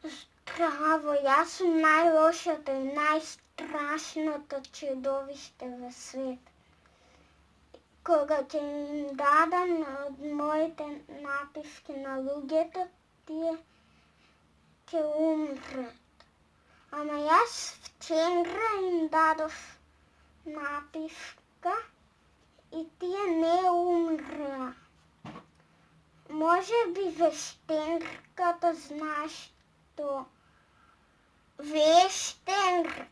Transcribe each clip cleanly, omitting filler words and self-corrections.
Здраво, јас сум најлошото и најстрашното чудовиште во свет. Кога ќе им дадам од моите напивки на луѓето, тие ќе умрат. Ама јас вчера им дадов напивка и тие не умреа. Може би вештенката знаеш што? Вештенке.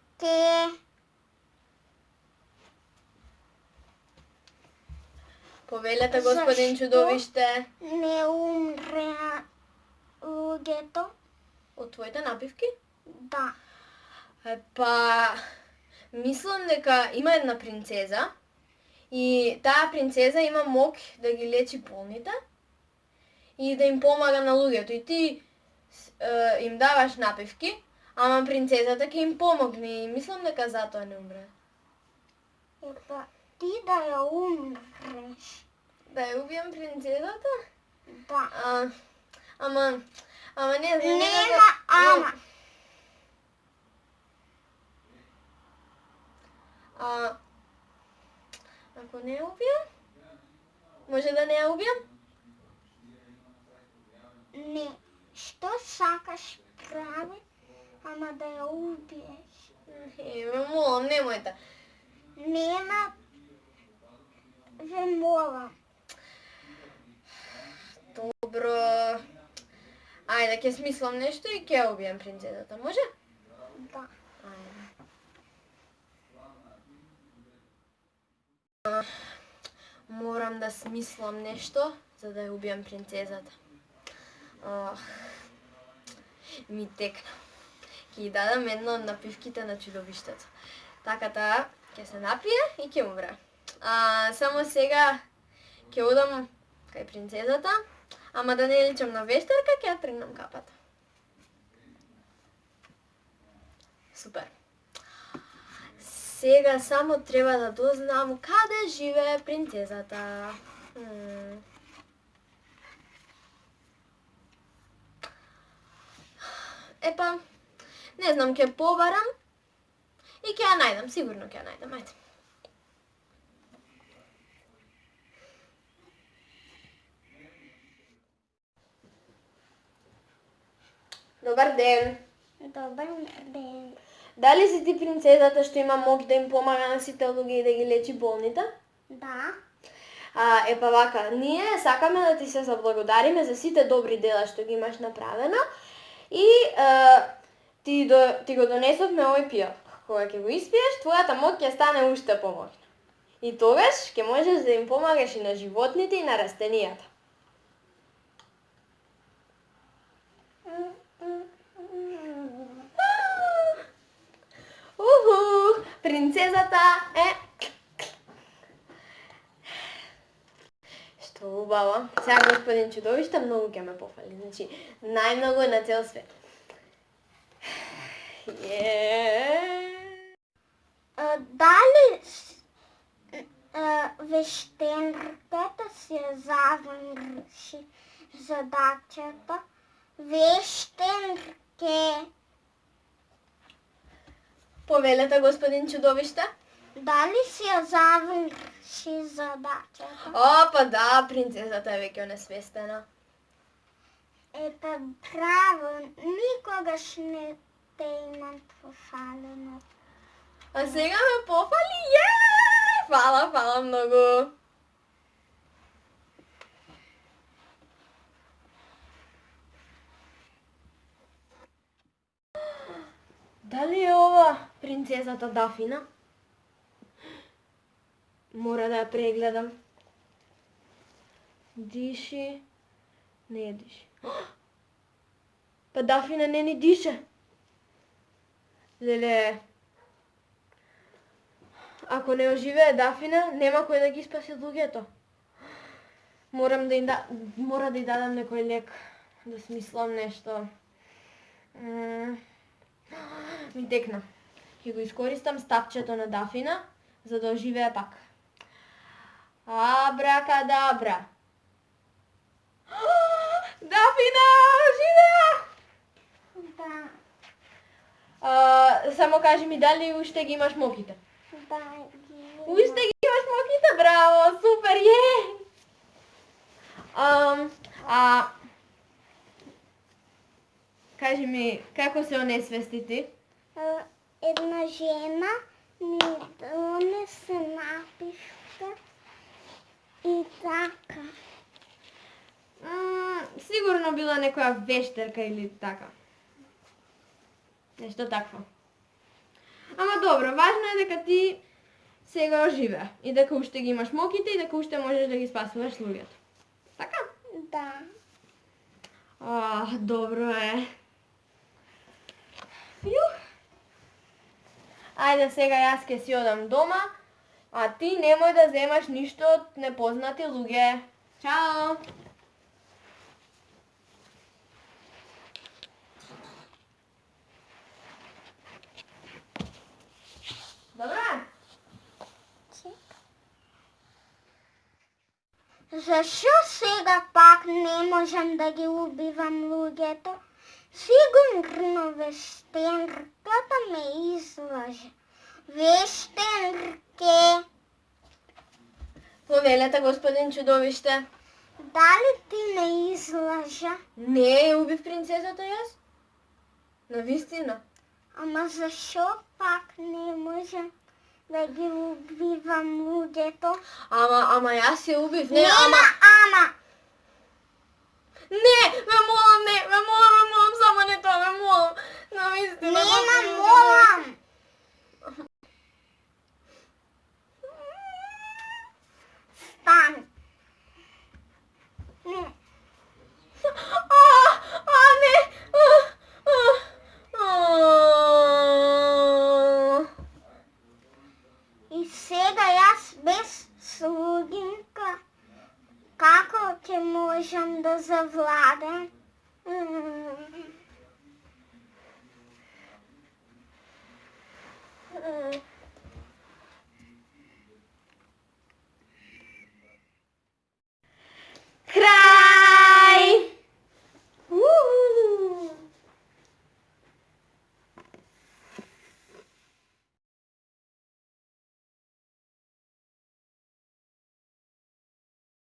Повелете, господин чудовиште. Не умреа луѓето? Од твоите напивки? Да. Па, мислам дека има една принцеза и таа принцеза има мог да ги лечи болните и да им помага на луѓето. И ти им даваш напивки, ама принцезата ќе им помогне и мислам дека затоа не умре. Епа, ти да ја умреш. Да ја убијам принцезата? Да. Ама не знам. Нема ама. Ако не ја убијам? Може да не ја убијам? Не. Што сакаш прави, ама да ја убиеш. Молам, немојте. Нема, ве молам. Добро. Ајде, ќе смислам нешто и ќе ја убијам принцезата, може? Да. Морам да смислам нешто за да ја убијам принцезата. Ми текна. Ќе ја дадам една од напивките на чудовиштето. Така таа ќе се напие и ќе умре. Само сега ќе одам кај принцезата, ама да не личам на вештерка, ќе ја тргнам капата. Супер. Сега само треба да дознам каде живее принцезата. Епа, не знам, ќе побарам и ќе ја најдам, сигурно ќе ја најдам, ајде. Добар ден. Добар ден. Дали си ти принцезата што има мог да им помага на сите луѓе и да ги лечи болните? Да. Епа вака, ние сакаме да ти се заблагодариме за сите добри дела што ги имаш направено и ти го донесовме овој пијалок. Кога ќе го испиеш, твојата мок ќе стане уште помоќна. И тогаш ќе можеш да им помагаш и на животните и на растенијата. Принцезата е... Што убаво. Сега господин чудовиште многу ќе ме пофали. Значи, најмногу на цел свет. Дали вештенката си ја заврши задачата? Вештенке. Повелете, господин чудовиште? Дали си ја заврши задачата? Опа, да, принцезата е веќе онесвестена. Епа, браво, никогаш не те имам пофалено. А сега ме пофали, Фала многу. Дали е ова принцезата Дафина? Мора да ја прегледам. Диши, не диши. Па Дафина не ни дише. Леле, ако не оживее Дафина, нема кој да ги спаси луѓето. Мора да ја дадам некој лек, да смислам нешто. Ми текна. Ќе го искористам стапчето на Дафина, за да оживее пак. Абракадабра. Дафина, оживеа! Да. Само кажи ми дали уште ги имаш моките. Да, ги Уште ги имаш моките, браво, супер, е! Кажи ми, како се онесвести ти? Една жена ми донесе напишка и така. Сигурно била некоја вештерка или така. Нешто такво. Ама добро, важно е дека ти сега оживе и дека уште ги имаш моките и дека уште можеш да ги спасуваш луѓето. Така? Да. Добро е. Јух. Ајде сега јас ке си одам дома, а ти немој да земаш ништо од непознати луѓе. Чао! Добро е? Зашо сега пак не можам да ги убивам луѓето? Сигурно вештенката ме излаже. Вештенке, Повелете, господин чудовиште. дали ти ме излажа? Не, убив принцесата јас? Навистина. Ама зашо пак не можам да ги убивам луѓето? Ама јас ја убив. Нема ама. Не, ме молам, само не тоа, ме молам. Навистина. Нема молам. Стани. Не. Не. И сега јас без слугинка, како ќе можам да завладам?